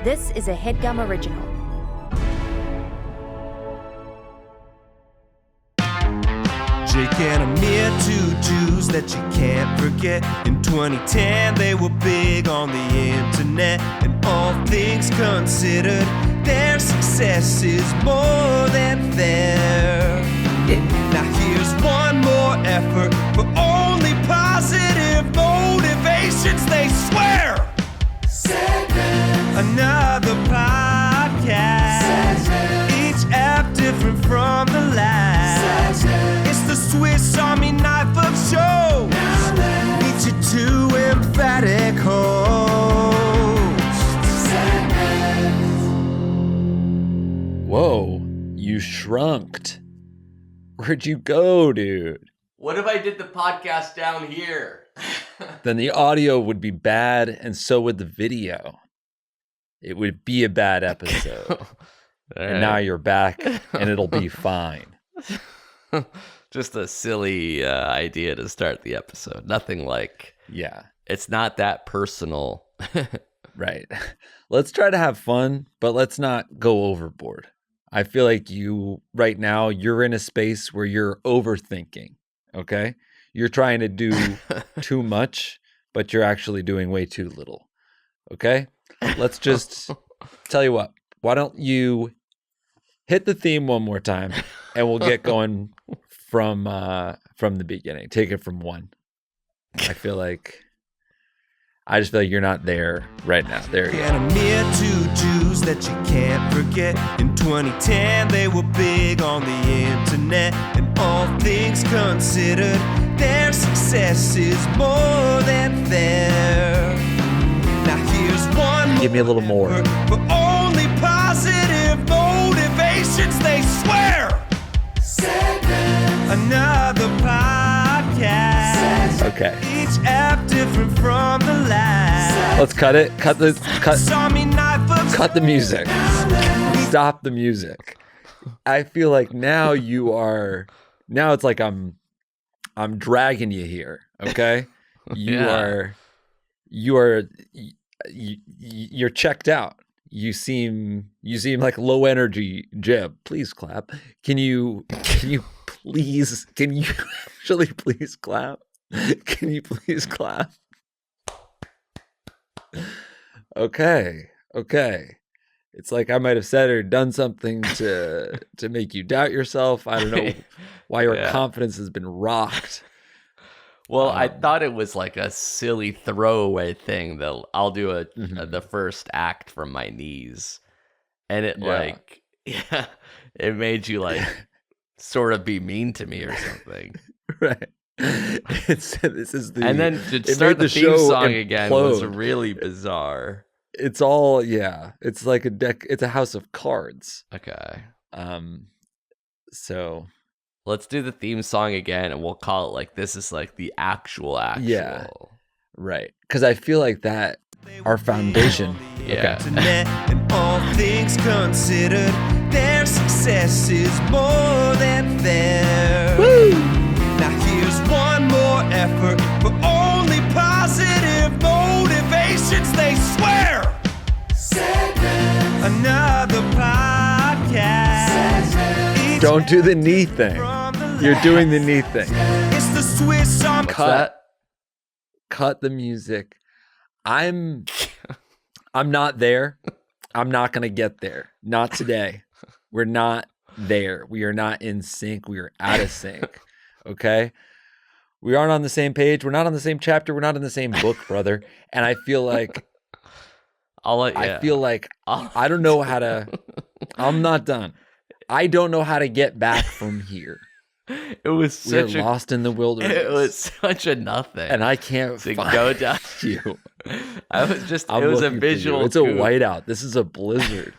This is a Headgum original. Jake and Amir, two Jews that you can't forget. In 2010, they were big on the internet. And all things considered, their success is more than fair. Now here's one more effort for only positive motivations, they swear. Another podcast, each app different from the last. It's the Swiss Army knife of shows. Meet your two emphatic hosts. Whoa, you shrunked. Where'd you go, dude? What if I did the podcast down here? Then the audio would be bad, and so would the video. It would be a bad episode. And now you're back, and it'll be fine. Just a silly idea to start the episode. Nothing like... Yeah. It's not that personal. Right. Let's try to have fun, but let's not go overboard. I feel like right now, you're in a space where you're overthinking, okay? You're trying to do too much, but you're actually doing way too little, okay? Let's just tell you what. Why don't you hit the theme one more time, and we'll get going from the beginning. Take it from one. I just feel like you're not there right now. There you go. And Amir, two Jews that you can't forget. In 2010, they were big on the internet. And all things considered, their success is more than fair. Now here's one Give me a little more. for only positive motivations, they swear. Another podcast. Okay. Each app different from the last. Let's cut it. Cut the music. Music. Stop the music. I feel like now it's like I'm dragging you here, okay? You're checked out. You seem like low energy, Jeb. Please clap. Can you actually please clap? Can you please clap? Okay. It's like I might have said or done something to make you doubt yourself. I don't know why your confidence has been rocked. Well, I thought it was like a silly throwaway thing that I'll do the first act from my knees. And it it made you like sort of be mean to me or something. Right. And then to start the theme song again was really bizarre. It's all, it's like a deck. It's a house of cards. Okay. So let's do the theme song again, and we'll call it like this is like the actual. Yeah. Right. Because I feel like that our foundation. Yeah. And all things considered, their success is more than fair. Woo! Now here's one more effort for only positive motivations, they swear. Another podcast. Don't do the knee thing. You're doing the knee thing. It's the Swiss Army. Cut the music. I'm not there. I'm not going to get there. Not today. We're not there. We are not in sync. We are out of sync. Okay? We aren't on the same page. We're not on the same chapter. We're not in the same book, brother. And I feel like I don't know how to. I'm not done. I don't know how to get back from here. It was We're lost in the wilderness. It was such a nothing. And I can't go down you. It was a visual. It's a whiteout. This is a blizzard.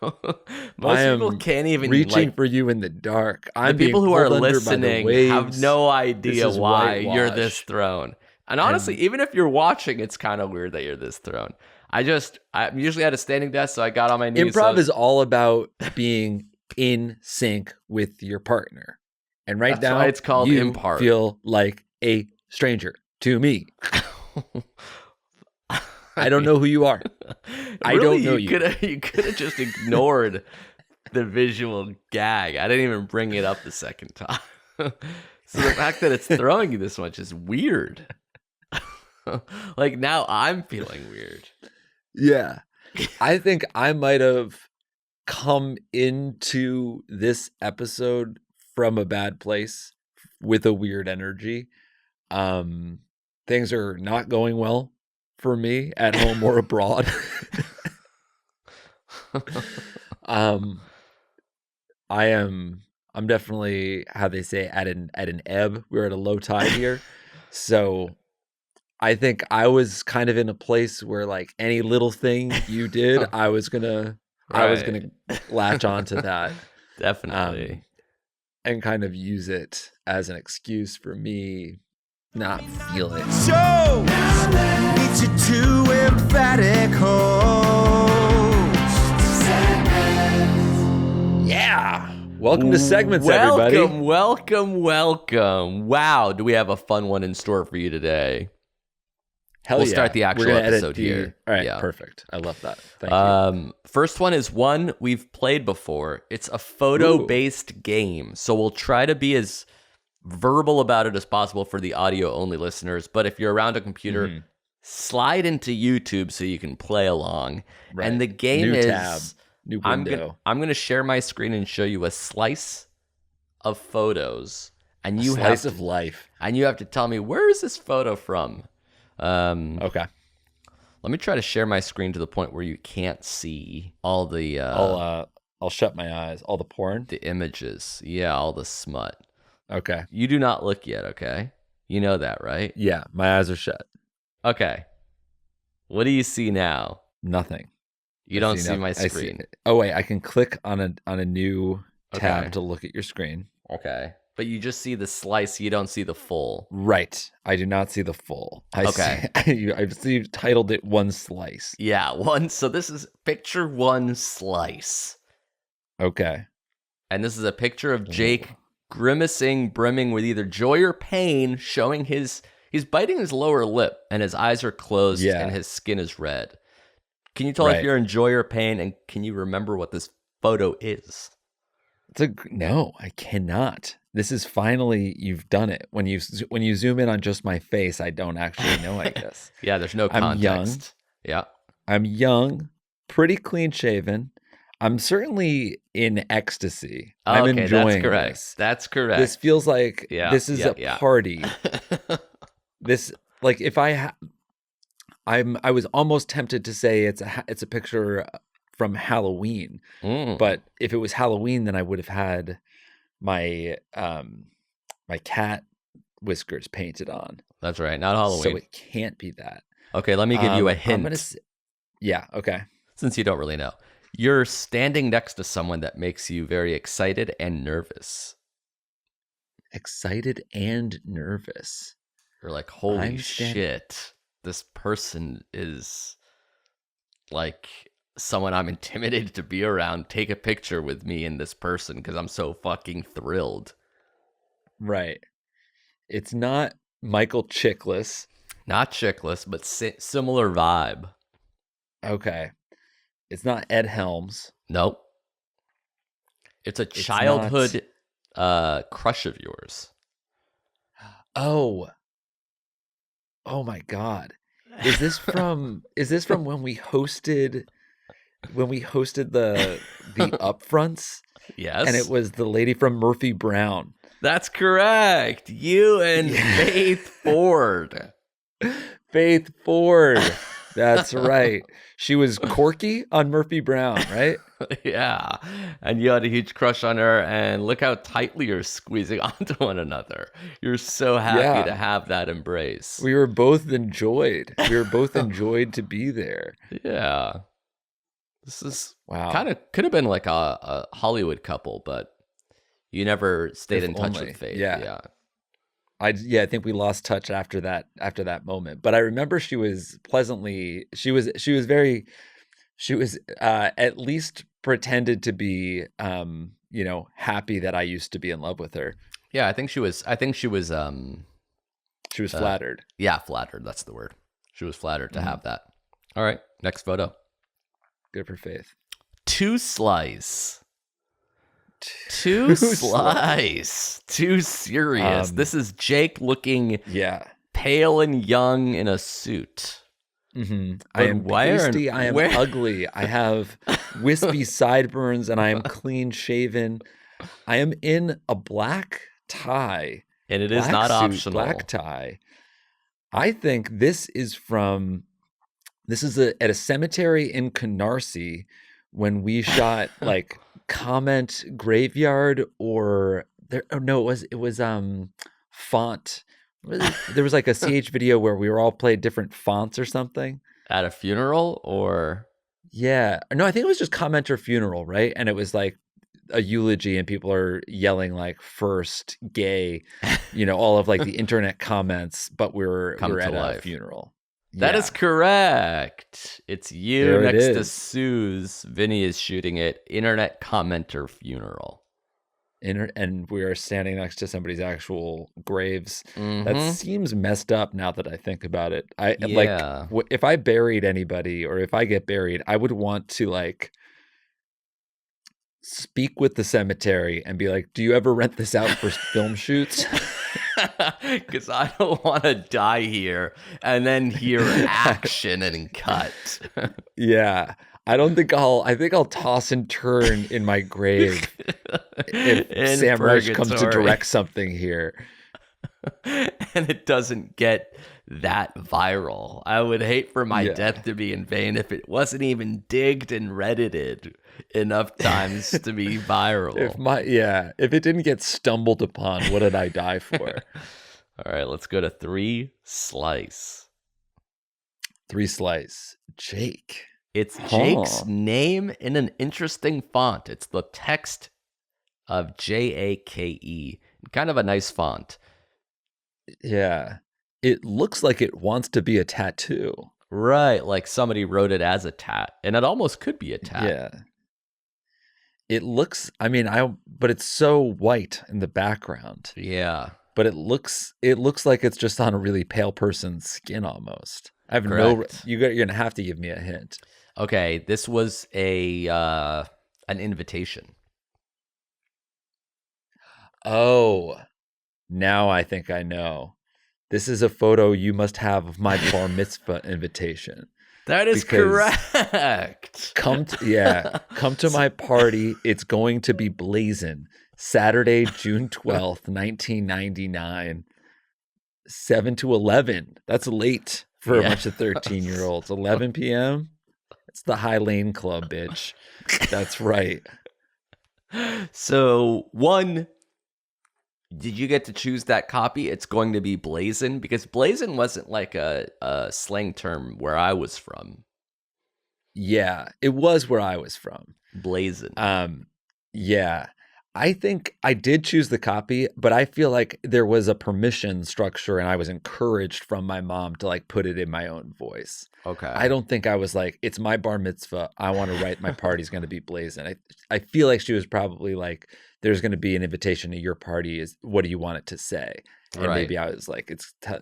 Most people can't even reaching for you in the dark. The people who are listening have no idea why you're this thrown. And honestly, even if you're watching, it's kind of weird that you're this thrown. I'm usually at a standing desk, so I got on my knees. Improv is all about being in sync with your partner. And right now, it's called you impart. Feel like a stranger to me. I don't know who you are. I Really, don't know you. You could have just ignored the visual gag. I didn't even bring it up the second time. So the fact that it's throwing you this much is weird. Like now I'm feeling weird. Yeah. I think I might have come into this episode from a bad place with a weird energy. Things are not going well for me at home or abroad. I'm definitely, how they say, at an ebb. We're at a low tide here. So I think I was kind of in a place where like any little thing you did, I was gonna latch onto that. Definitely. And kind of use it as an excuse for me not feel it. So, meet your two emphatic hosts. Yeah. Welcome to segments, everybody. Welcome. Wow, do we have a fun one in store for you today? Hell we'll yeah. start the actual episode here. All right, yeah. Perfect. I love that. Thank you. First one is one we've played before. It's a photo-based game, so we'll try to be as verbal about it as possible for the audio-only listeners. But if you're around a computer, slide into YouTube so you can play along. Right. And the game New is tab, new window. I'm gonna share my screen and show you a slice of photos, and you slice of life, and you have to tell me, where is this photo from? Okay. Let me try to share my screen to the point where you can't see all the I'll shut my eyes. All the porn, the images. Yeah, all the smut. Okay. You do not look yet, okay? You know that, right? Yeah, my eyes are shut. Okay. What do you see now? Nothing. You don't see my screen. Oh wait, I can click on a new tab to look at your screen. Okay. But you just see the slice, you don't see the full. Right. I do not see the full. I see you've titled it one slice. Yeah, one. So this is picture one slice. Okay. And this is a picture of Jake grimacing, brimming with either joy or pain, showing he's biting his lower lip and his eyes are closed and his skin is red. Can you tell if you're in joy or pain, and can you remember what this photo is? No, I cannot. This is finally, you've done it. When you zoom in on just my face, I don't actually know, I guess. Yeah, there's no context. I'm young. Yeah. I'm young, pretty clean shaven. I'm certainly in ecstasy. I'm enjoying this. That's correct. This feels like this is a party. This, like, if I was almost tempted to say it's a picture from Halloween, but if it was Halloween, then I would have had my my cat whiskers painted on. That's right, not Halloween. So it can't be that. Okay, let me give you a hint. Yeah, okay. Since you don't really know. You're standing next to someone that makes you very excited and nervous. Excited and nervous. You're like, holy shit, this person is like someone I'm intimidated to be around. Take a picture with me and this person because I'm so fucking thrilled. Right. It's not Michael Chiklis. Not Chiklis, but similar vibe. Okay. It's not Ed Helms. Nope. It's a childhood crush of yours. Oh my God. Is this from when we hosted the upfronts? Yes. And it was the lady from Murphy Brown. That's correct. You and Faith Ford. Faith Ford. That's right. She was Corky on Murphy Brown, right? Yeah. And you had a huge crush on her, and look how tightly you're squeezing onto one another. You're so happy to have that embrace. We were both enjoyed. To be there. Yeah. This is kind of could have been like a Hollywood couple, but you never stayed in touch with Faith. Yeah. I think we lost touch after that moment. But I remember she was at least pretended to be happy that I used to be in love with her. Yeah, I think she was flattered. Yeah, flattered, that's the word. She was flattered to have that All right, next photo. Good for Faith. Two slice. Too serious. This is Jake looking pale and young in a suit. Mm-hmm. I am pasty. I am ugly. I have wispy sideburns, and I am clean shaven. I am in a black tie. And it is not optional. Black tie. I think this is at a cemetery in Canarsie when we shot like Comment Graveyard or there. Oh no, it was font. There was like a CH video where we were all played different fonts or something. At a funeral or? Yeah. No, I think it was just Commenter Funeral, right? And it was like a eulogy and people are yelling like first gay, all of like the internet comments, but we're at a funeral. That is correct. It's you next to Sue's. Vinny is shooting it. Internet commenter funeral. And we are standing next to somebody's actual graves. Mm-hmm. That seems messed up now that I think about it. If I buried anybody or if I get buried, I would want to like speak with the cemetery and be like, do you ever rent this out for film shoots? Because I don't want to die here and then hear action and cut. Yeah. I think I'll toss and turn in my grave if Sam Rush comes to direct something here. And it doesn't get that viral. I would hate for my death to be in vain if it wasn't even digged and reddited enough times to be viral. If it didn't get stumbled upon, what did I die for? All right, let's go to 3 slice. 3 slice. Jake. It's Jake's name in an interesting font. It's the text of Jake. Kind of a nice font. Yeah. It looks like it wants to be a tattoo. Right, like somebody wrote it as a tat. And it almost could be a tat. Yeah. It looks, but it's so white in the background. Yeah. But it looks like it's just on a really pale person's skin almost. I have you're going to have to give me a hint. Okay, this was an invitation. Oh, now I think I know. This is a photo you must have of my bar mitzvah invitation. That is correct. Come to my party. It's going to be blazing. Saturday, June 12th, 1999, 7 to 11. That's late for a bunch of 13-year-olds. 11 p.m. It's the High Lane Club, bitch. That's right. So, did you get to choose that copy? It's going to be blazin'? Because blazin' wasn't like a slang term where I was from. Yeah, it was where I was from. Blazin'. Yeah. I think I did choose the copy, but I feel like there was a permission structure and I was encouraged from my mom to like put it in my own voice. Okay. I don't think I was like, it's my bar mitzvah. I want to write my party's going to be blazing. I feel like she was probably like, there's going to be an invitation to your party. What do you want it to say? And maybe I was like,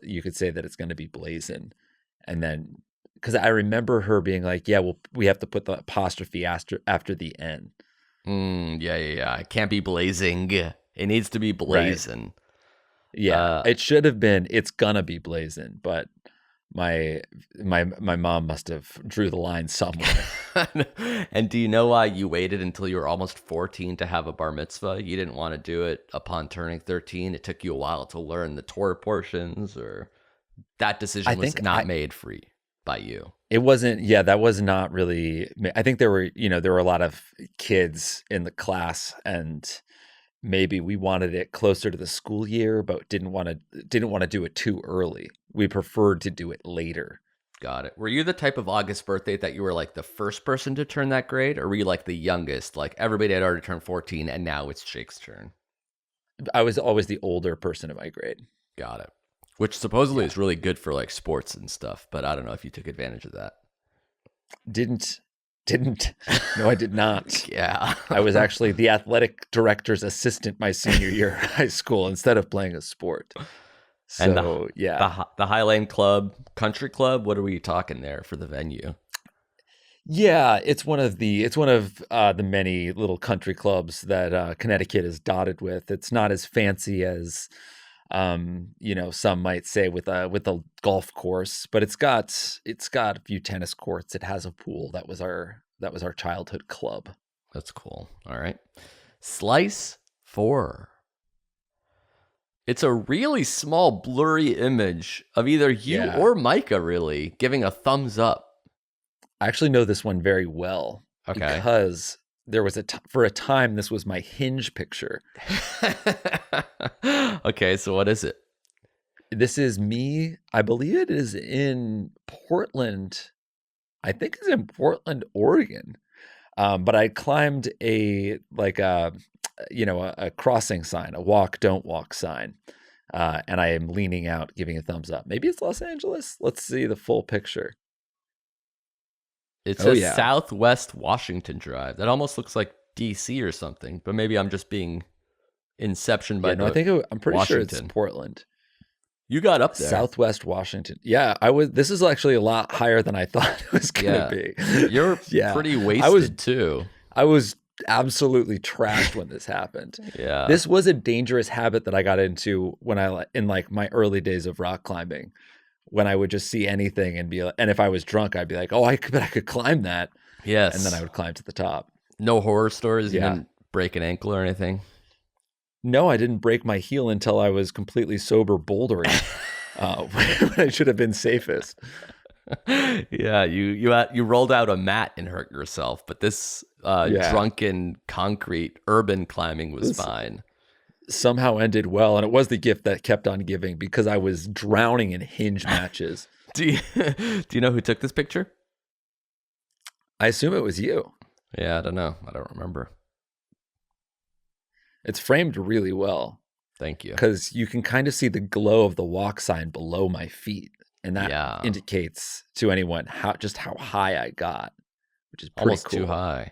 you could say that it's going to be blazing. And then, because I remember her being like, yeah, well, we have to put the apostrophe after the N. Yeah. It can't be blazing. It needs to be blazing. Right. Yeah, it should have been. It's gonna be blazing, but my mom must have drew the line somewhere. And do you know why you waited until you were almost 14 to have a bar mitzvah? You didn't want to do it upon turning 13. It took you a while to learn the Torah portions, or that decision was not made free by you. It wasn't. Yeah, that was not really. I think there were a lot of kids in the class, and maybe we wanted it closer to the school year, but didn't want to do it too early. We preferred to do it later. Got it. Were you the type of August birthday that you were like the first person to turn that grade, or were you like the youngest? Like everybody had already turned 14, and now it's Jake's turn. I was always the older person in my grade. Got it. Which supposedly is really good for like sports and stuff, but I don't know if you took advantage of that. Didn't. No, I did not. Yeah. I was actually the athletic director's assistant my senior year of high school instead of playing a sport. So, and the High Lane Club, Country Club, what are we talking there for the venue? Yeah, it's one of the many little country clubs that Connecticut is dotted with. It's not as fancy as some might say with a golf course, but it's got a few tennis courts. It has a pool. That was our childhood club. That's cool. All right. Slice 4. It's a really small, blurry image of either you Yeah. or Micah, really, giving a thumbs up. I actually know this one very well Okay. because there was for a time this was my Hinge picture. Okay, so what is it? This is me. I believe it is in Portland. I think it's in Portland, Oregon. But I climbed a crossing sign, a walk, don't walk sign. And I am leaning out, giving a thumbs up. Maybe it's Los Angeles. Let's see the full picture. It says Southwest Washington Drive. That almost looks like DC or something, but maybe I'm just being inception by I'm pretty sure it's Portland. You got up there. Southwest Washington. Yeah, I was. This is actually a lot higher than I thought it was going to be. You're pretty wasted too. I was absolutely trashed when this happened. Yeah. This was a dangerous habit that I got into in my early days of rock climbing, when I would just see anything and if I was drunk, I'd be like, oh, I could climb that. Yes. And then I would climb to the top. No horror stories? You didn't break an ankle or anything? No, I didn't break my heel until I was completely sober bouldering, when I should have been safest. Yeah, you rolled out a mat and hurt yourself, but this drunken concrete urban climbing was fine. Somehow ended well, and it was the gift that kept on giving because I was drowning in Hinge matches. Do you know who took this picture? I assume it was you. Yeah, I don't know. I don't remember. It's framed really well. Thank you. Because you can kind of see the glow of the walk sign below my feet, and that indicates to anyone how high I got, which is pretty almost cool. Too high.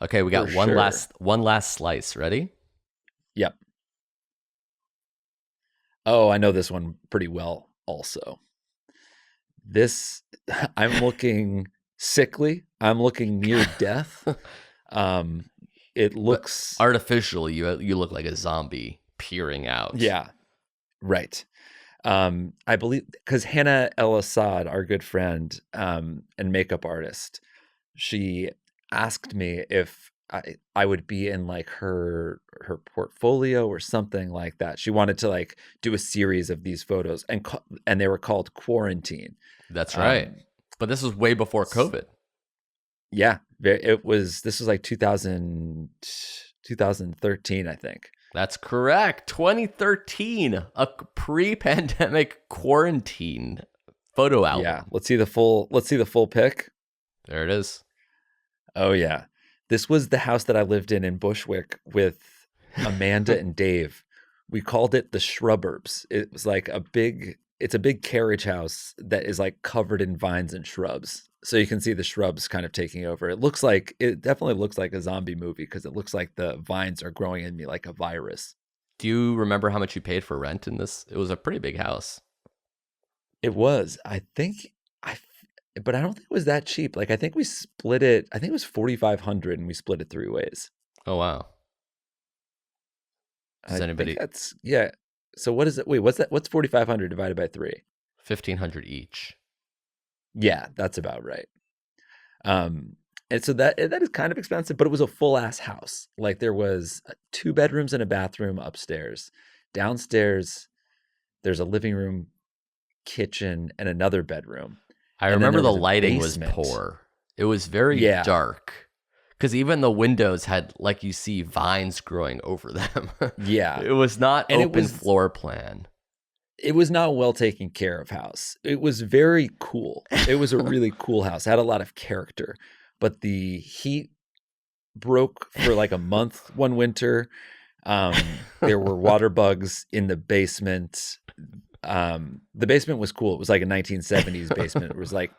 Okay, we got one last slice. Ready? Yep. Oh, I know this one pretty well also. I'm looking sickly. I'm looking near death. It looks... But artificially, you look like a zombie peering out. Yeah, right. I believe, because Hannah El Assad, our good friend and makeup artist, she asked me if I would be in like her portfolio or something like that. She wanted to like do a series of these photos, and they were called Quarantine. That's right. But this was way before COVID. Yeah, this was like 2013, I think. That's correct. 2013, a pre-pandemic quarantine photo album. Yeah, let's see the full pic. There it is. Oh yeah. This was the house that I lived in Bushwick with Amanda and Dave. We called it the Shrubbers. It was like it's a big carriage house that is like covered in vines and shrubs. So you can see the shrubs kind of taking over. It definitely looks like a zombie movie because it looks like the vines are growing in me like a virus. Do you remember how much you paid for rent in this? It was a pretty big house. It was, but I don't think it was that cheap. Like I think we split it. I think it was $4,500 and we split it 3 ways. Oh wow. Does anybody? So what is it? Wait, what's that? What's 4,500 divided by 3? 1,500 each. Yeah, that's about right. And so that is kind of expensive, but it was a full ass house. Like there was 2 bedrooms and a bathroom upstairs. Downstairs, there's a living room, kitchen, and another bedroom. I remember the lighting was poor. It was very dark because even the windows had, like you see, vines growing over them. Yeah. It was not open floor plan. It was not a well taken care of house. It was very cool. It was a really cool house. It had a lot of character, but the heat broke for like a month one winter. There were water bugs in the basement. The basement was cool. It was like a 1970s basement. It was like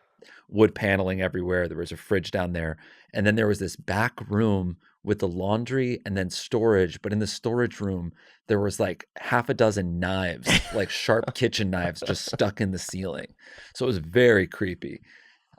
wood paneling everywhere. There was a fridge down there. And then there was this back room with the laundry and then storage. But in the storage room, there was like half a dozen knives, like sharp kitchen knives just stuck in the ceiling. So it was very creepy.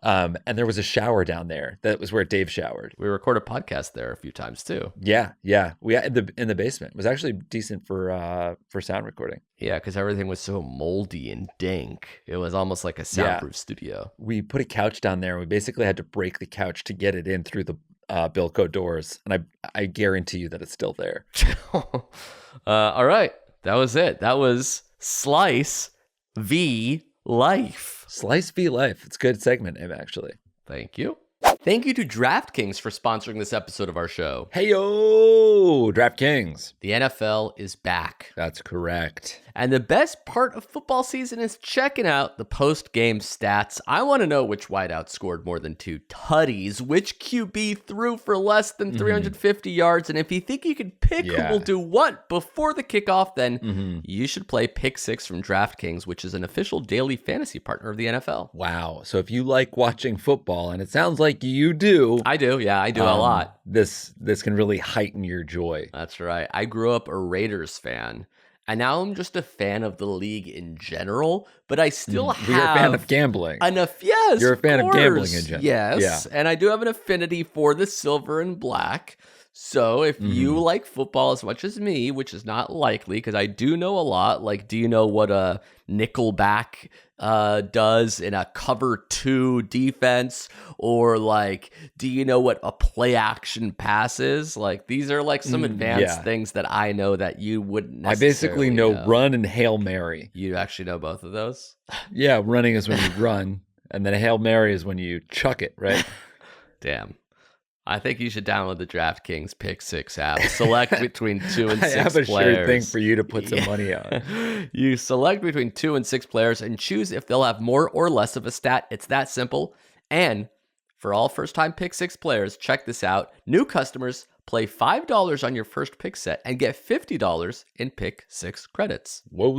And there was a shower down there. That was where Dave showered. We recorded a podcast there a few times too. Yeah. We in the basement. It was actually decent for sound recording. Yeah, because everything was so moldy and dank. It was almost like a soundproof studio. We put a couch down there. And we basically had to break the couch to get it in through the Bilco doors, and I guarantee you that it's still there. All right, that was it. That was Slice v Life. Slice v Life. It's a good segment name, actually. Thank you. Thank you to DraftKings for sponsoring this episode of our show. Hey yo, DraftKings. The NFL is back. That's correct. And the best part of football season is checking out the post-game stats. I want to know which wideout scored more than 2 tutties, which QB threw for less than 350 yards, and if you think you can pick who will do what before the kickoff, then you should play Pick 6 from DraftKings, which is an official daily fantasy partner of the NFL. Wow. So if you like watching football, and it sounds like you do. I do. Yeah, I do a lot. This can really heighten your joy. That's right. I grew up a Raiders fan. And now I'm just a fan of the league in general, but I still have... You're a fan of gambling. Yes, you're a fan of gambling in general. Yes, and I do have an affinity for the silver and black. So if you like football as much as me, which is not likely because I do know a lot, like do you know what a nickelback does in a cover 2 defense, or like do you know what a play action pass is? Like these are like some advanced things that I know that you wouldn't necessarily I basically know run and Hail Mary. You actually know both of those? Yeah, running is when you run, and then a Hail Mary is when you chuck it, right? Damn. I think you should download the DraftKings Pick 6 app. Select between 2 and 6 players. I have a sure thing for you to put some money on. You select between 2 and 6 players and choose if they'll have more or less of a stat. It's that simple. And for all first-time Pick 6 players, check this out. New customers play $5 on your first pick set and get $50 in Pick 6 credits. Whoa,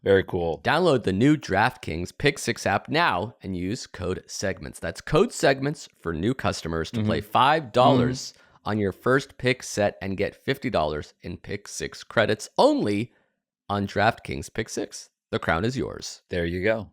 very cool. Download the new DraftKings Pick 6 app now and use code SEGMENTS. That's code SEGMENTS for new customers to play $5 on your first pick set and get $50 in Pick 6 credits only on DraftKings Pick 6. The crown is yours. There you go.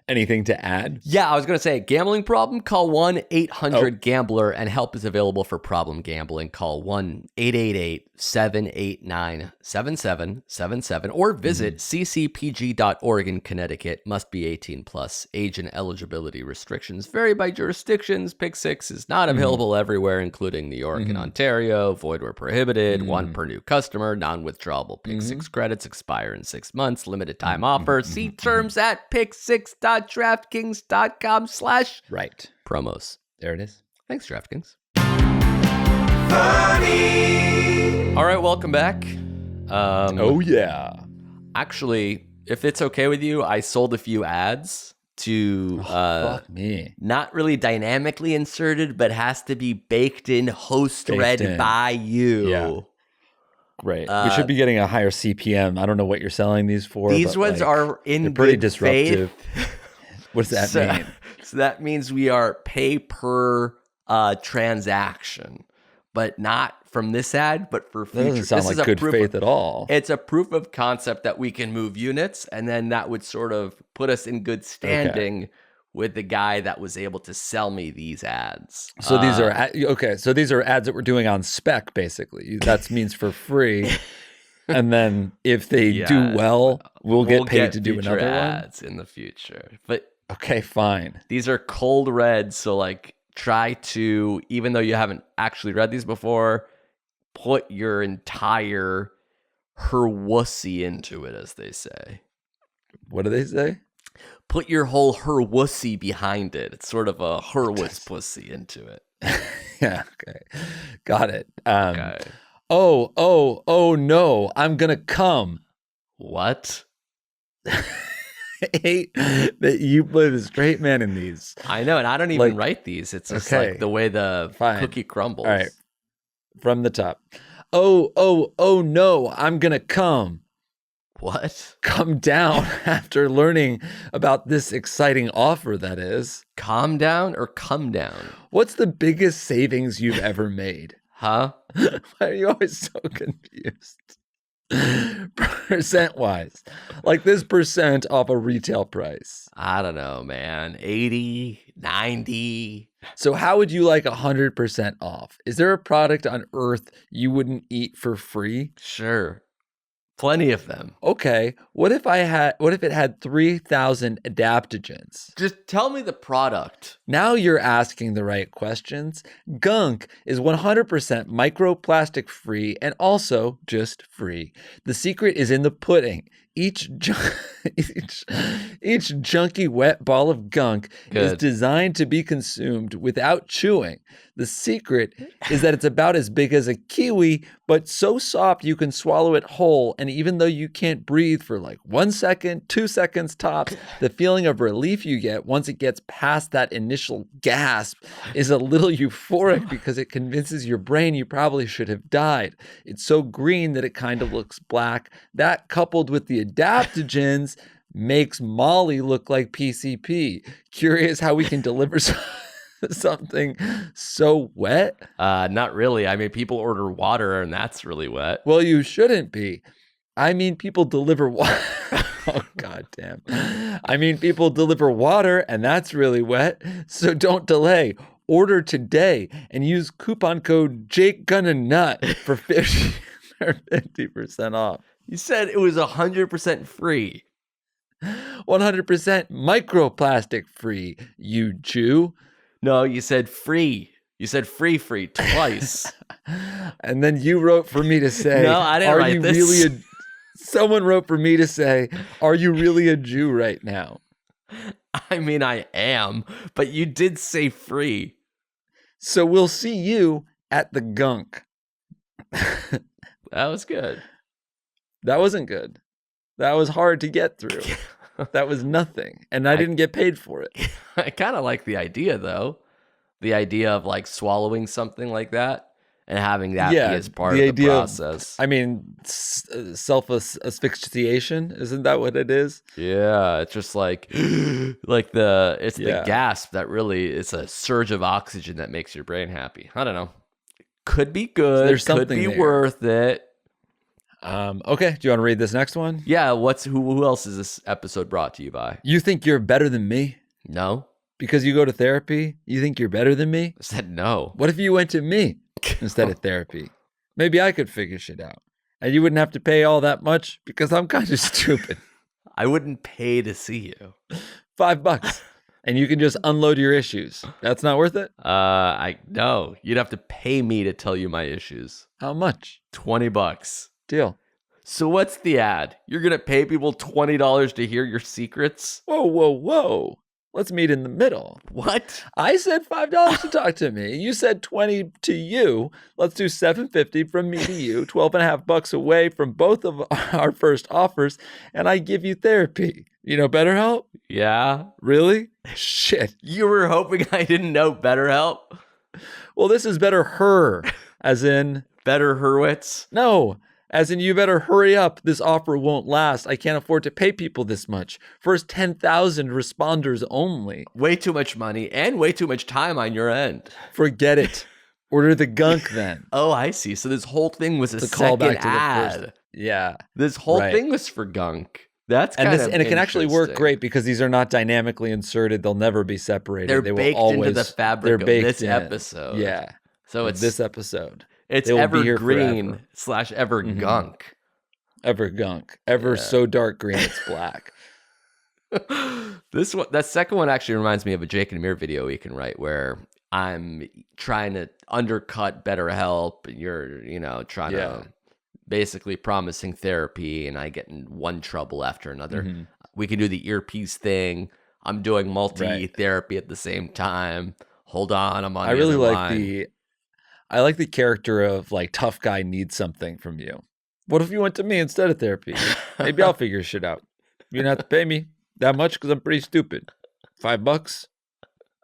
Anything to add? Yeah, I was going to say, gambling problem? Call 1-800-GAMBLER, and help is available for problem gambling. Call 1-888-789-7777 or visit ccpg.org in Connecticut. Must be 18 plus. Age and eligibility restrictions vary by jurisdictions. Pick 6 is not available everywhere, including New York and Ontario. Void where prohibited. One per new customer. Non-withdrawable Pick 6 credits expire in 6 months. Limited time offer. See terms at pick6.draftkings.com/promos. There it is. Thanks, DraftKings. All right, welcome back. Oh, yeah. Actually, if it's okay with you, I sold a few ads to fuck me. Not really dynamically inserted, but has to be baked in, read by you. Yeah. Great. We should be getting a higher CPM. I don't know what you're selling these for. These ones are in pretty good disruptive. faith. What does that mean? So that means we are pay per transaction, but not from this ad, but for future. That doesn't sound like good faith at all. It's a proof of concept that we can move units, and then that would sort of put us in good standing with the guy that was able to sell me these ads. So these are So these are ads that we're doing on spec, basically. That means for free. And then if they do well, we'll get paid to do another ads in the future. But okay, fine. These are cold read, so like try to, even though you haven't actually read these before, put your entire her wussy into it, as they say. What do they say? Put your whole her wussy behind it. It's sort of a her wuss pussy into it. Yeah, okay. Got it. Okay. Oh no, I'm gonna come. What? I hate that you play the straight man in these. I know, and I don't even write these. It's just like the way the cookie crumbles. All right. From the top. Oh no, I'm gonna come. What? Come down after learning about this exciting offer, that is. Calm down or come down? What's the biggest savings you've ever made? Huh? Why are you always so confused? Percent wise, like this percent off a retail price. I don't know, man. 80, 90. So how would you like 100% off? Is there a product on earth you wouldn't eat for free? Sure. Plenty of them. Okay, what if it had 3,000 adaptogens? Just tell me the product. Now you're asking the right questions. Gunk is 100% microplastic free and also just free. The secret is in the pudding. Each junky wet ball of gunk is designed to be consumed without chewing. The secret is that it's about as big as a kiwi, but so soft you can swallow it whole. And even though you can't breathe for like 1 second, 2 seconds tops, the feeling of relief you get once it gets past that initial gasp is a little euphoric because it convinces your brain you probably should have died. It's so green that it kind of looks black. That coupled with the adaptogens makes Molly look like PCP. Curious how we can deliver something so wet? Not really. I mean, people order water and that's really wet. Well, you shouldn't be. I mean, people deliver water. Oh, God damn. I mean, people deliver water and that's really wet. So don't delay. Order today and use coupon code JakeGunnaNut for 50% off. You said it was 100% free. 100% microplastic free, you Jew. No, you said free. You said free twice. And then you wrote for me to say, no, I didn't write this. Really someone wrote for me to say, are you really a Jew right now? I mean, I am, but you did say free. So we'll see you at the gunk. That was good. That wasn't good. That was hard to get through. That was nothing. And I didn't get paid for it. I kind of like the idea, though. The idea of like swallowing something like that and having that be as part of the process. I mean, self-asphyxiation, isn't that what it is? Yeah, it's just like the gasp that really, it's a surge of oxygen that makes your brain happy. I don't know. Could be good. So there's something could be there. Worth it. Okay, do you want to read this next one? Yeah, who else is this episode brought to you by? You think you're better than me? No. Because you go to therapy? You think you're better than me? I said no. What if you went to me instead of therapy? Maybe I could figure shit out. And you wouldn't have to pay all that much because I'm kind of stupid. I wouldn't pay to see you. $5. And you can just unload your issues. That's not worth it? No. You'd have to pay me to tell you my issues. How much? $20. Deal. So what's the ad? You're going to pay people $20 to hear your secrets? Whoa. Let's meet in the middle. What? I said $5 to talk to me. You said $20 to you. Let's do $7.50 from me to you, $12.50 away from both of our first offers, and I give you therapy. You know BetterHelp? Yeah. Really? Shit. You were hoping I didn't know BetterHelp? Well, this is Better Her, as in... Better Hurwitz? No. As in, you better hurry up. This offer won't last. I can't afford to pay people this much. First 10,000 responders only. Way too much money and way too much time on your end. Forget it. Order the gunk then. Oh, I see. So this whole thing was a callback second to the ad. first. Yeah. This whole thing was for gunk. That's kind of and it can actually work great because these are not dynamically inserted. They'll never be separated. They're they will baked always, into the fabric of this episode. Yeah. So it's this episode. It's evergreen / ever gunk. Ever gunk. Ever so dark green it's black. That second one actually reminds me of a Jake and Amir video we can write where I'm trying to undercut BetterHelp. You're, trying to basically promising therapy, and I get in one trouble after another. Mm-hmm. We can do the earpiece thing. I'm doing multi-therapy at the same time. Hold on, I'm on. I like the character of like tough guy needs something from you. What if you went to me instead of therapy? Maybe I'll figure shit out. You don't have to pay me that much because I'm pretty stupid. $5?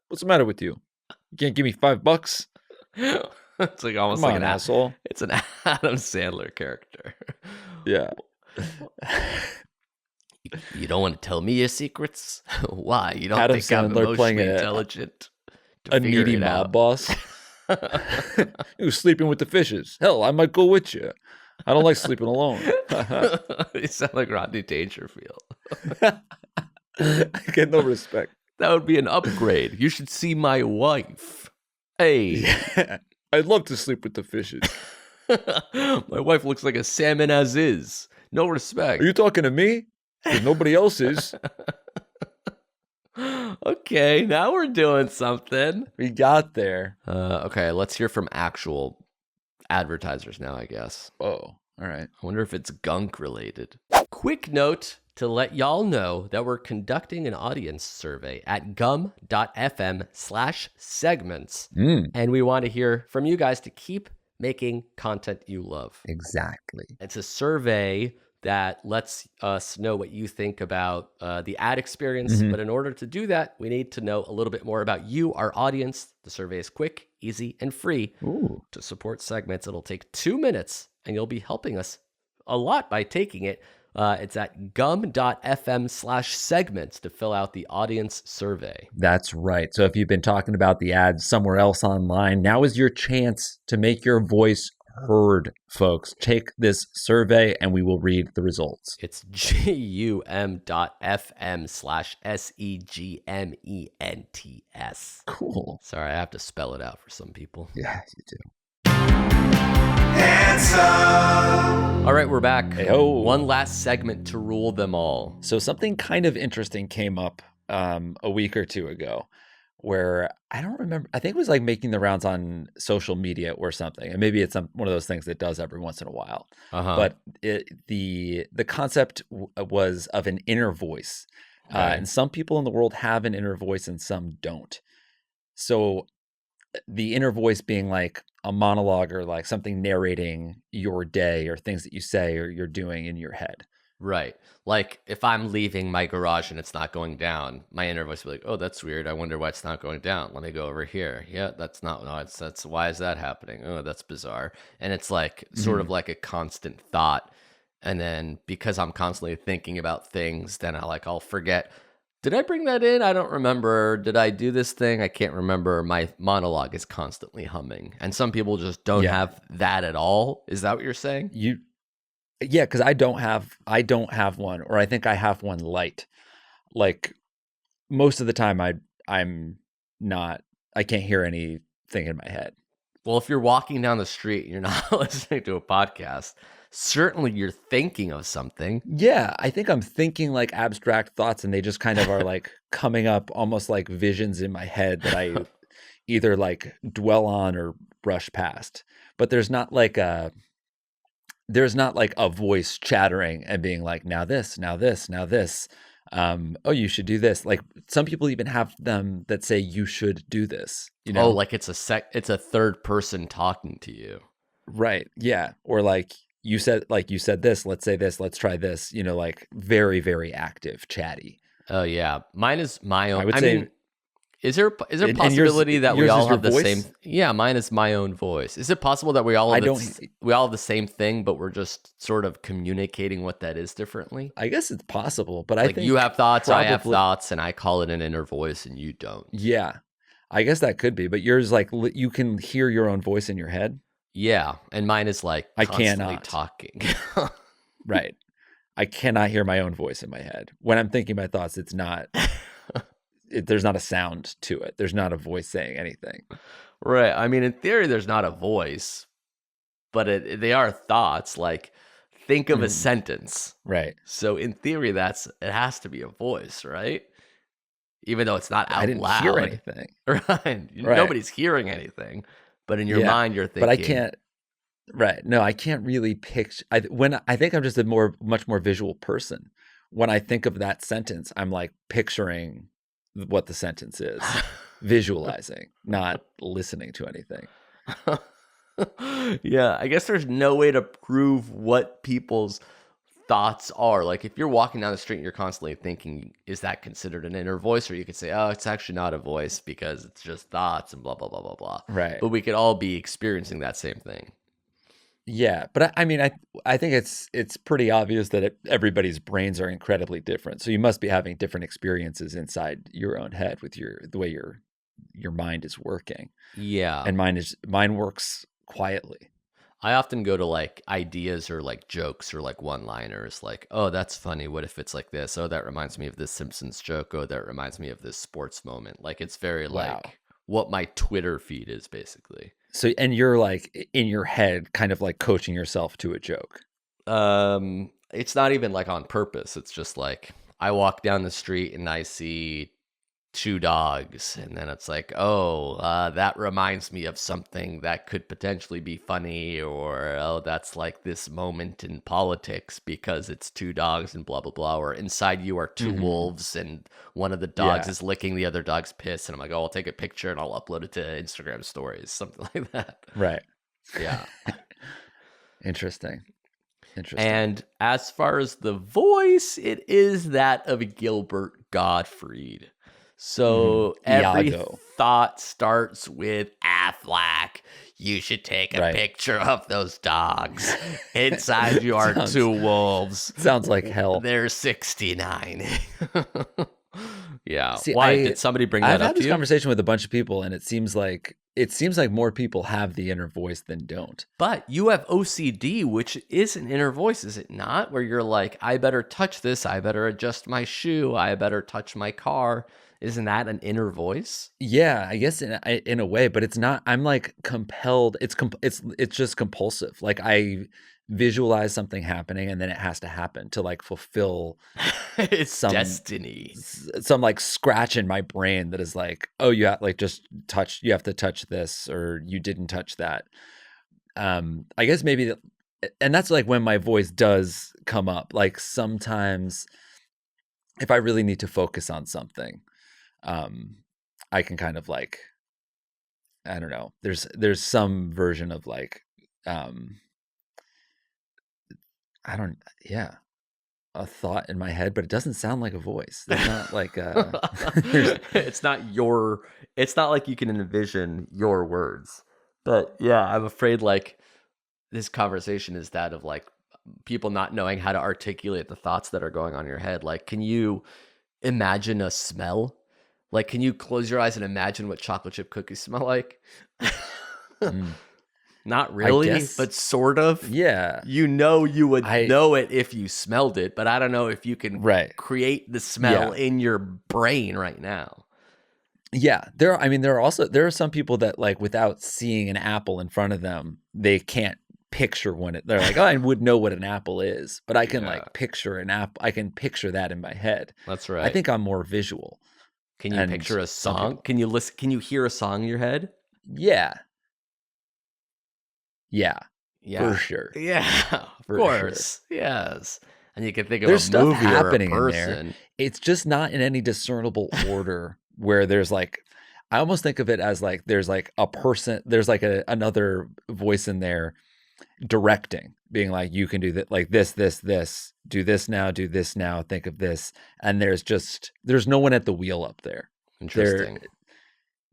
What's the matter with you? You can't give me $5? It's like almost like an asshole. It's an Adam Sandler character. Yeah. You don't want to tell me your secrets? Why? You don't Adam think Sandler I'm emotionally intelligent? A needy mob boss. You were sleeping with the fishes. Hell, I might go with you. I don't like sleeping alone. You sound like Rodney Dangerfield. I get no respect. That would be an upgrade. You should see my wife. Hey. Yeah. I'd love to sleep with the fishes. My wife looks like a salmon as is. No respect. Are you talking to me? Because nobody else is. Okay, now we're doing something. We got there. Okay, let's hear from actual advertisers now, I guess. Oh, all right. I wonder if it's gunk related. Quick note to let y'all know that we're conducting an audience survey at gum.fm/segments. And we want to hear from you guys to keep making content you love. Exactly. It's a survey that lets us know what you think about the ad experience. But in order to do that, we need to know a little bit more about you, our audience. The survey is quick, easy, and free. Ooh. To support segments, it'll take 2 minutes, and you'll be helping us a lot by taking it. It's at gum.fm/segments to fill out the audience survey. That's right. So if you've been talking about the ads somewhere else online, now is your chance to make your voice heard, folks. Take this survey and we will read the results. It's gum.fm/segments. Cool. Sorry, I have to spell it out for some people. Yeah, you do. All right, we're back. Hey-ho. One last segment to rule them all. So something kind of interesting came up a week or two ago where I don't remember. I think it was like making the rounds on social media or something. And maybe it's one of those things that does every once in a while. But the concept was of an inner voice. Okay. And some people in the world have an inner voice and some don't. So the inner voice being like a monologue or like something narrating your day or things that you say or you're doing in your head. Right. Like if I'm leaving my garage and it's not going down, my inner voice will be like, oh, that's weird. I wonder why it's not going down. Let me go over here. Yeah, that's not, no, that's why is that happening? Oh, that's bizarre. And it's like sort of like a constant thought. And then because I'm constantly thinking about things, then I'll forget. Did I bring that in? I don't remember. Did I do this thing? I can't remember. My monologue is constantly humming. And some people just don't have that at all. Is that what you're saying? Yeah, because I don't have one, or I think I have one light. Like most of the time I can't hear anything in my head. Well, if you're walking down the street and you're not listening to a podcast, certainly you're thinking of something. Yeah, I think I'm thinking like abstract thoughts and they just kind of are like coming up almost like visions in my head that I either like dwell on or brush past. But there's not like a voice chattering and being like, now this, now this, now this. Oh, you should do this. Like some people even have them that say you should do this. You know? Oh, like it's a third person talking to you. Right. Yeah. Or like you said this, let's say this, let's try this, you know, like very, very active, chatty. Oh yeah. Mine is my own. I would say, mean, is there a possibility that we all have the voice? same? Yeah, mine is my own voice. Is it possible that we all have the same thing, but we're just sort of communicating what that is differently? I guess it's possible, but like I think you have thoughts, I have thoughts, and I call it an inner voice, and you don't. Yeah, I guess that could be, but yours like you can hear your own voice in your head. Yeah, and mine is like I constantly cannot talking. Right, I cannot hear my own voice in my head when I'm thinking my thoughts. It's not. There's not a sound to it. There's not a voice saying anything. Right. I mean, in theory, there's not a voice, but they are thoughts. Like, think of a sentence. Right. So in theory, it has to be a voice, right? Even though it's not out loud. I didn't hear anything. Right. Nobody's hearing anything, but in your mind, you're thinking. But I can't. Right. No, I can't really picture. I think I'm just a much more visual person. When I think of that sentence, I'm like picturing what the sentence is, visualizing, not listening to anything. Yeah, I guess there's no way to prove what people's thoughts are. Like if you're walking down the street and you're constantly thinking, is that considered an inner voice? Or you could say, oh, it's actually not a voice because it's just thoughts and blah, blah, blah, blah, blah. Right. But we could all be experiencing that same thing. Yeah, but I mean, I think it's pretty obvious that everybody's brains are incredibly different. So you must be having different experiences inside your own head with the way your mind is working. Yeah, and mine works quietly. I often go to like ideas or like jokes or like one-liners, like, oh, that's funny. What if it's like this? Oh, that reminds me of this Simpsons joke. Oh, that reminds me of this sports moment. Like it's very Wow. like what my Twitter feed is basically. So, and you're like in your head, kind of like coaching yourself to a joke. It's not even like on purpose. It's just like I walk down the street and I see two dogs, and then it's like, oh, that reminds me of something that could potentially be funny, or oh, that's like this moment in politics because it's two dogs and blah blah blah, or inside you are two wolves and one of the dogs is licking the other dog's piss, and I'm like, oh, I'll take a picture and I'll upload it to Instagram stories, something like that. Right. Yeah. Interesting. And as far as the voice, it is that of Gilbert Gottfried. So every thought starts with Affleck. You should take a picture of those dogs. Inside you are two wolves. Sounds like hell. They're 69. Yeah. See, why did somebody bring that up? I've had this conversation with a bunch of people, and it seems like more people have the inner voice than don't. But you have OCD, which is an inner voice, is it not? Where you're like, I better touch this. I better adjust my shoe. I better touch my car. Isn't that an inner voice? Yeah, I guess in a way, but it's not. I'm like compelled. It's just compulsive. Like I visualize something happening, and then it has to happen to like fulfill it's destiny. Some like scratch in my brain that is like, oh, you have like just touch. You have to touch this, or you didn't touch that. I guess maybe, and that's like when my voice does come up. Like sometimes, if I really need to focus on something. I can kind of like, I don't know. There's some version of like, a thought in my head, but it doesn't sound like a voice. There's not like it's not like you can envision your words. But yeah, I'm afraid like this conversation is that of like people not knowing how to articulate the thoughts that are going on in your head. Like, can you imagine a smell? Like, can you close your eyes and imagine what chocolate chip cookies smell like? Not really, but sort of. Yeah. You would know it if you smelled it, but I don't know if you can create the smell in your brain right now. Yeah. There are some people that like without seeing an apple in front of them, they can't picture they're like, oh, I would know what an apple is, but I can like picture an apple. I can picture that in my head. That's right. I think I'm more visual. Can you picture a song? Can you listen? Can you hear a song in your head? Yeah. Yeah. For sure. Yeah. Of course. Sure. Yes. And you can think of there's a movie stuff happening or a person. In there. It's just not in any discernible order where there's like, I almost think of it as like there's like a person, there's like another voice in there directing, being like, you can do that, like this, do this now, think of this. And there's no one at the wheel up there. Interesting.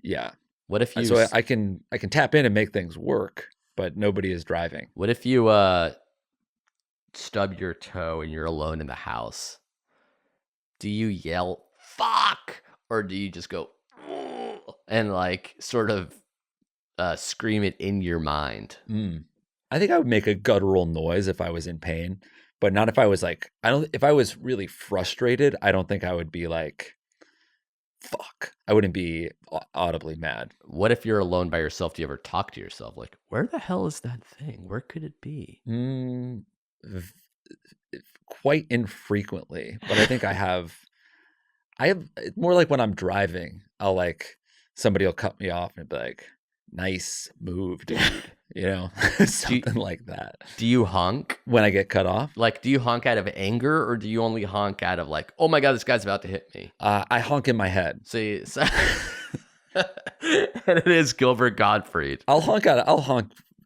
Yeah. What if you? So I can tap in and make things work, but nobody is driving. What if you stub your toe and you're alone in the house? Do you yell "fuck" or do you just go and like sort of scream it in your mind? I think I would make a guttural noise if I was in pain, but not if I was like, if I was really frustrated, I don't think I would be like, fuck. I wouldn't be audibly mad. What if you're alone by yourself? Do you ever talk to yourself? Like, where the hell is that thing? Where could it be? Quite infrequently, but I think I have more like when I'm driving, I'll like, somebody will cut me off and be like, nice move, dude. You know, something like that. Do you honk when I get cut off? Like, do you honk out of anger or do you only honk out of like, oh my God, this guy's about to hit me? I honk in my head. See, and it is Gilbert Gottfried. I'll honk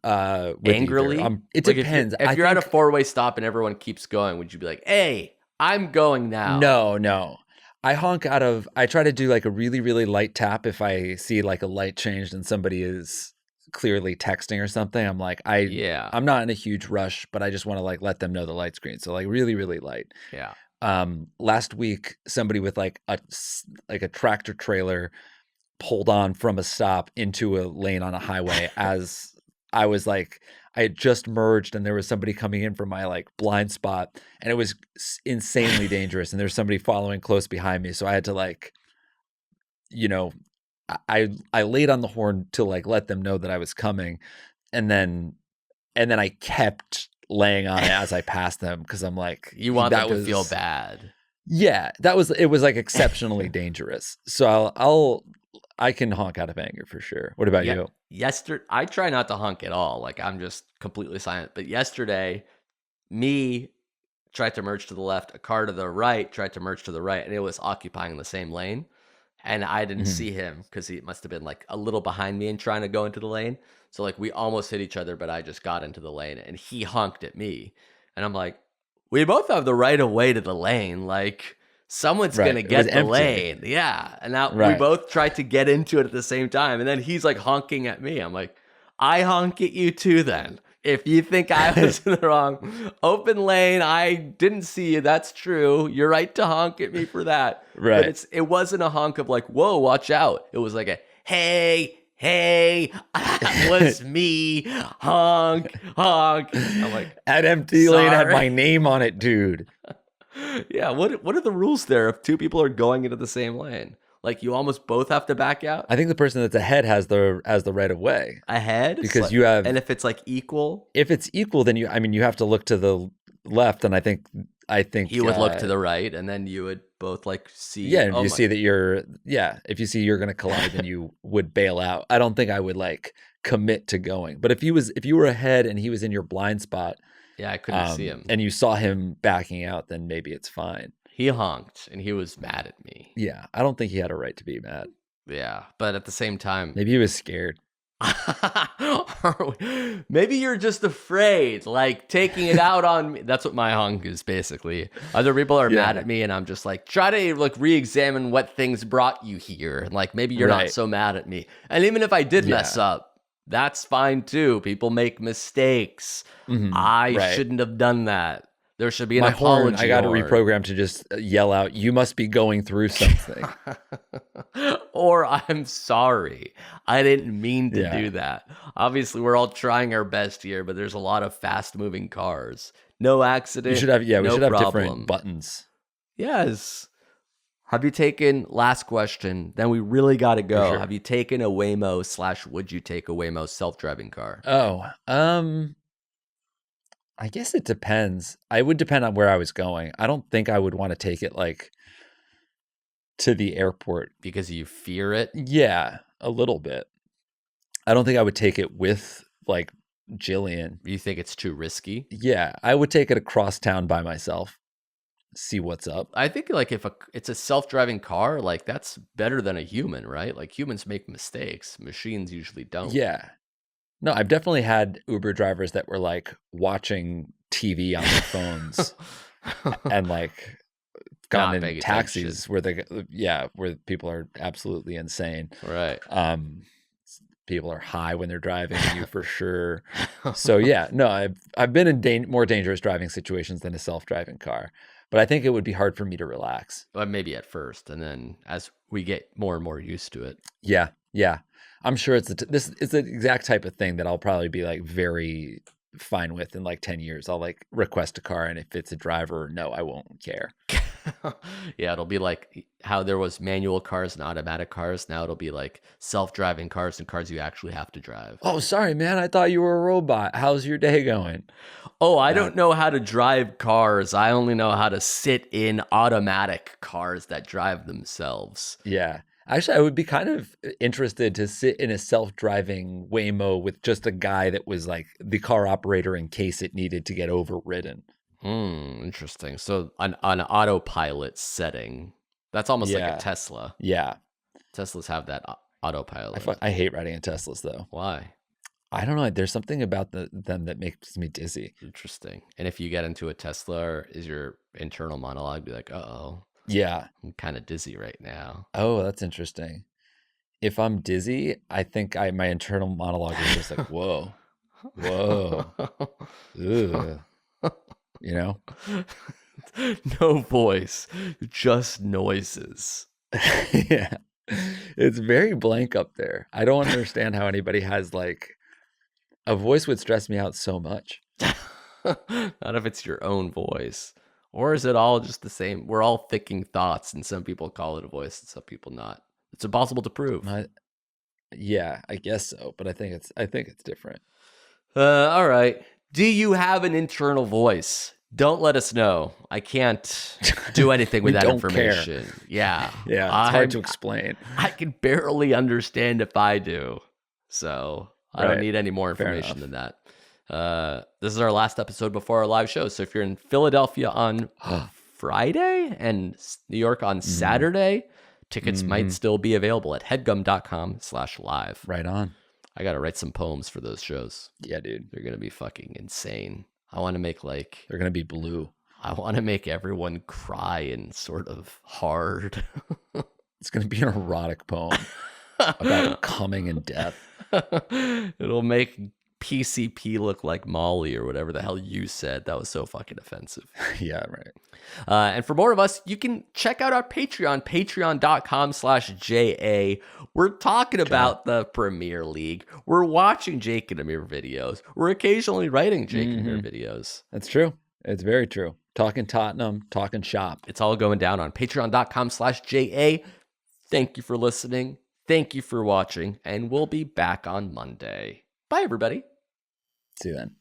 angrily. It like depends. If you're at a four-way stop and everyone keeps going, would you be like, hey, I'm going now? No. I honk I try to do like a really, really light tap if I see like a light changed and somebody is clearly texting or something. I'm like, I'm not in a huge rush, but I just want to like let them know the light screen. So like really, really light. Yeah. Last week, somebody with like a tractor trailer pulled on from a stop into a lane on a highway as I was like, I had just merged and there was somebody coming in from my like blind spot, and it was insanely dangerous, and there's somebody following close behind me. So I had to like, you know, I laid on the horn to like let them know that I was coming, and then I kept laying on it as I passed them, because I'm like, you want them to feel bad. Yeah, it was like exceptionally dangerous. So I can honk out of anger for sure. What about you? Yesterday, I try not to honk at all. Like, I'm just completely silent. But yesterday, me tried to merge to the left, a car to the right tried to merge to the right, and it was occupying the same lane. And I didn't see him because he must have been like a little behind me and trying to go into the lane. So like we almost hit each other, but I just got into the lane and he honked at me. And I'm like, we both have the right of way to the lane. Like, someone's going to get the empty lane. Yeah. And now we both tried to get into it at the same time. And then he's like honking at me. I'm like, I honk at you too then. If you think I was in the wrong open lane, I didn't see you. That's true. You're right to honk at me for that. Right. But it wasn't a honk of like, whoa, watch out. It was like a, hey, that was me. Honk. I'm like, that empty lane had my name on it, dude. Yeah. What are the rules there if two people are going into the same lane? Like, you almost both have to back out? I think the person that's ahead has the right of way. Ahead? Because you have... And if it's like equal? If it's equal, then you have to look to the left, and I think he would look to the right, and then you would both like see... Yeah, if you see that if you see you're going to collide, then you would bail out. I don't think I would like commit to going. But if you were ahead and he was in your blind spot... Yeah, I couldn't see him. And you saw him backing out, then maybe it's fine. He honked, and he was mad at me. Yeah, I don't think he had a right to be mad. Yeah, but at the same time... Maybe he was scared. Maybe you're just afraid, like taking it out on me. That's what my honk is, basically. Other people are mad at me, and I'm just like, try to like re-examine what things brought you here. And like, maybe you're not so mad at me. And even if I did mess up, that's fine too. People make mistakes. I shouldn't have done that. There should be an apology. I got to reprogram to just yell out, "You must be going through something," or "I'm sorry, I didn't mean to do that." Obviously, we're all trying our best here, but there's a lot of fast-moving cars. No accident. We should have we should have problem. different buttons. Yes. Have you taken, last question, then we really got to go. Sure. Have you taken a Waymo / would you take a Waymo self-driving car? I guess it depends. I would depend on where I was going. I don't think I would want to take it like to the airport. Because you fear it? Yeah, a little bit. I don't think I would take it with like Jillian. You think it's too risky? Yeah, I would take it across town by myself. See what's up. I think like if it's a self-driving car, like that's better than a human, right? Like humans make mistakes. Machines usually don't. Yeah. No, I've definitely had Uber drivers that were like watching TV on their phones and like gone in taxis where where people are absolutely insane. Right. People are high when they're driving you for sure. So yeah, no, I've been in more dangerous driving situations than a self-driving car, but I think it would be hard for me to relax. Well, maybe at first, and then as we get more and more used to it. Yeah. I'm sure it's the exact type of thing that I'll probably be like very fine with in like 10 years. I'll like request a car, and if it's a driver, no, I won't care. Yeah, it'll be like how there was manual cars and automatic cars. Now it'll be like self-driving cars and cars you actually have to drive. Oh, sorry, man. I thought you were a robot. How's your day going? Oh, I don't know how to drive cars. I only know how to sit in automatic cars that drive themselves. Yeah. Actually, I would be kind of interested to sit in a self-driving Waymo with just a guy that was like the car operator in case it needed to get overridden. Interesting. So an autopilot setting. That's almost like a Tesla. Yeah. Teslas have that autopilot. I hate riding in Teslas, though. Why? I don't know. There's something about them that makes me dizzy. Interesting. And if you get into a Tesla, is your internal monologue be like, uh-oh. Yeah. I'm kind of dizzy right now. Oh, that's interesting. If I'm dizzy, I think my internal monologue is just like, whoa, ugh. You know? No voice, just noises. Yeah. It's very blank up there. I don't understand how anybody has like A voice would stress me out so much. Not if it's your own voice. Or is it all just the same? We're all thinking thoughts, and some people call it a voice and some people not. It's impossible to prove. Yeah, I guess so, but I think it's different. All right. Do you have an internal voice? Don't let us know. I can't do anything with that information. Care. Yeah. Yeah, it's hard to explain. I can barely understand if I do. So I don't need any more information than that. This is our last episode before our live show. So if you're in Philadelphia on Friday and New York on Saturday, tickets might still be available at headgum.com/live. Right on. I got to write some poems for those shows. Yeah, dude. They're going to be fucking insane. I want to make they're going to be blue. I want to make everyone cry and sort of hard. It's going to be an erotic poem about coming and death. It'll make PCP look like Molly or whatever the hell you said. That was so fucking offensive. Yeah, right. And for more of us, you can check out our Patreon, patreon.com/JA. We're talking about the Premier League. We're watching Jake and Amir videos. We're occasionally writing Jake and Amir videos. That's true. It's very true. Talking Tottenham, talking shop. It's all going down on patreon.com/JA. Thank you for listening. Thank you for watching. And we'll be back on Monday. Bye, everybody. See you then.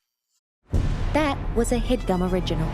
That was a Headgum original.